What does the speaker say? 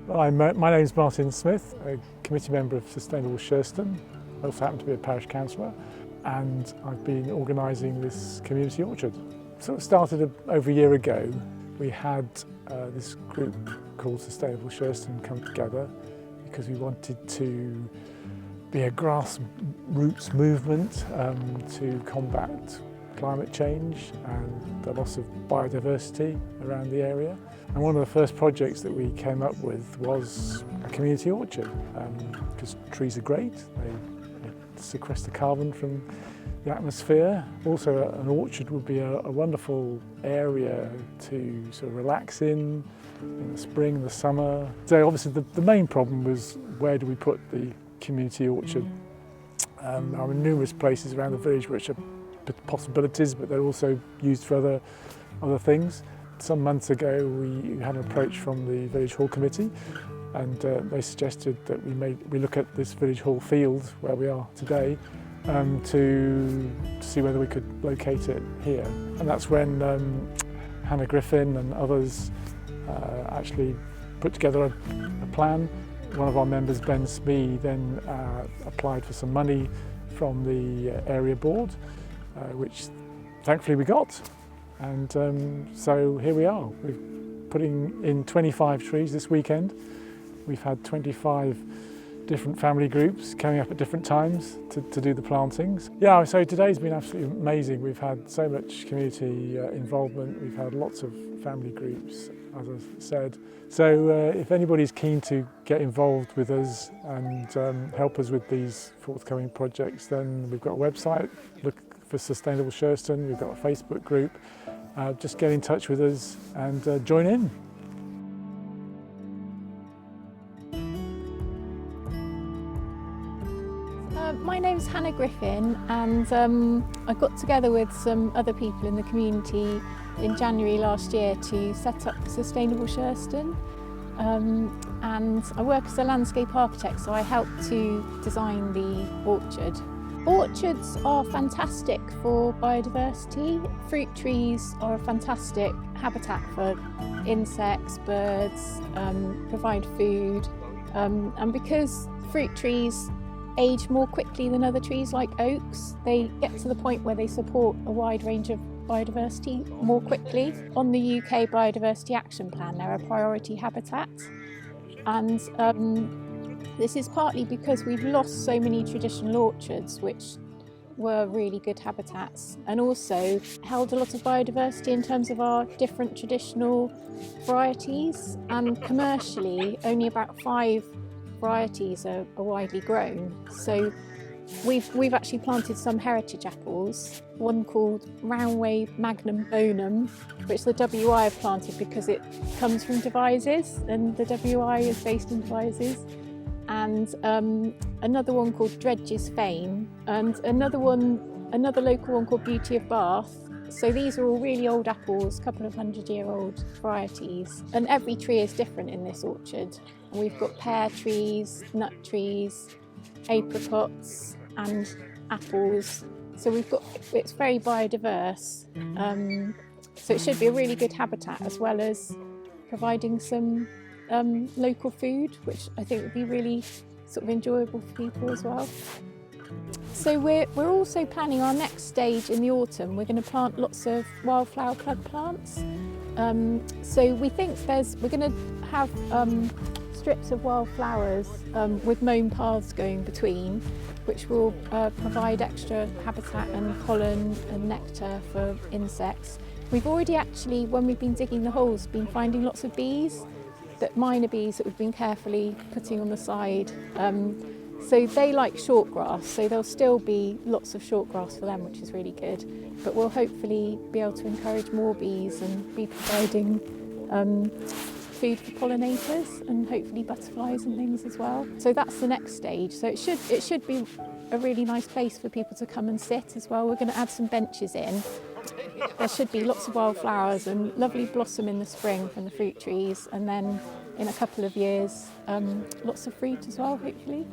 My name is Martin Smith, a committee member of Sustainable Sherston. I also happen to be a parish councillor, and I've been organising this community orchard. Sort of started over a year ago. We had this group called Sustainable Sherston come together because we wanted to be a grassroots movement to combat climate change and the loss of biodiversity around the area. And one of the first projects that we came up with was a community orchard, because trees are great, they sequester carbon from the atmosphere. Also an orchard would be a wonderful area to sort of relax in the spring, the summer. So obviously the main problem was, where do we put the community orchard? There are numerous places around the village which are possibilities, but they're also used for other things. Some months ago we had an approach from the village hall committee, and they suggested that we look at this village hall field where we are today to see whether we could locate it here. And that's when Hannah Griffin and others actually put together a plan. One of our members, Ben Smee, then applied for some money from the area board, which thankfully we got. And so here we are. We're putting in 25 trees this weekend. We've had 25 different family groups coming up at different times to do the plantings. Yeah, so today's been absolutely amazing. We've had so much community involvement. We've had lots of family groups, as I said. So if anybody's keen to get involved with us and help us with these forthcoming projects, then we've got a website, look for Sustainable Sherston. We've got a Facebook group. Just get in touch with us and join in. My name's Hannah Griffin, and I got together with some other people in the community in January last year to set up Sustainable Sherston. And I work as a landscape architect, so I help to design the orchard. Orchards are fantastic for biodiversity. Fruit trees are a fantastic habitat for insects, birds, provide food. And because fruit trees age more quickly than other trees like oaks, they get to the point where they support a wide range of biodiversity more quickly. On the UK Biodiversity Action Plan, they're a priority habitat. And this is partly because we've lost so many traditional orchards which were really good habitats, and also held a lot of biodiversity in terms of our different traditional varieties, and commercially only about 5 varieties are widely grown. So we've actually planted some heritage apples, one called Roundway Magnum Bonum, which the WI have planted because it comes from Devizes, and the WI is based in Devizes, and another one called Dredge's Fame, and another local one called Beauty of Bath. So these are all really old apples, a couple of 100-year-old varieties, and every tree is different in this orchard. And we've got pear trees, nut trees, apricots and apples. So it's very biodiverse. So it should be a really good habitat, as well as providing some local food, which I think would be really sort of enjoyable for people as well. So we're also planning our next stage in the autumn. We're going to plant lots of wildflower plug plants. So we think we're going to have strips of wildflowers with mown paths going between, which will provide extra habitat and pollen and nectar for insects. We've already actually, when we've been digging the holes, been finding lots of bees, minor bees that we've been carefully putting on the side. So they like short grass, so there'll still be lots of short grass for them, which is really good. But we'll hopefully be able to encourage more bees and be providing food for pollinators and hopefully butterflies and things as well. So that's the next stage. So it should be a really nice place for people to come and sit as well. We're going to add some benches in. There should be lots of wildflowers and lovely blossom in the spring from the fruit trees, and then in a couple of years lots of fruit as well, hopefully.